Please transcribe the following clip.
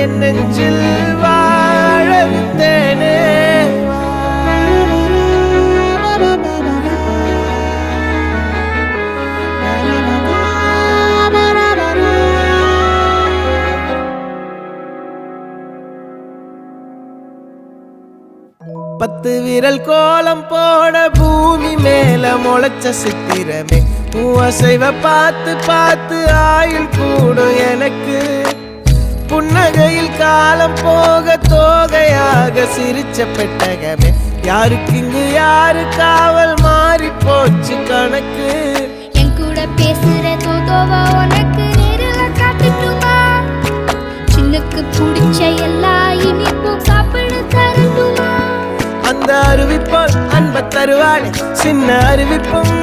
என் நெஞ்சில் வாழ விட்டேனே. பத்து விரல் கோலம் போட பூமி மேல முளைச்ச சித்திரமே, அசைவ பார்த்து பார்த்து ஆயுள் கூடும் எனக்கு. புன்னகையில் காலம் போக தோகையாக சிரிச்ச பெட்டகமே, யாருக்கு இங்கு யாரு காவல் மாறி போச்சு கணக்கு. என் கூட பேசுற தோதோவா உனக்கு நேரில் காட்டுட்டுமா? சின்னுக்கு பிடிச்ச எல்லா இனிப்பும் சாப்பிட தரட்டுமா? அந்த அறிவிப்போல் அன்ப தருவாளே, சின்ன அறிவிப்பும்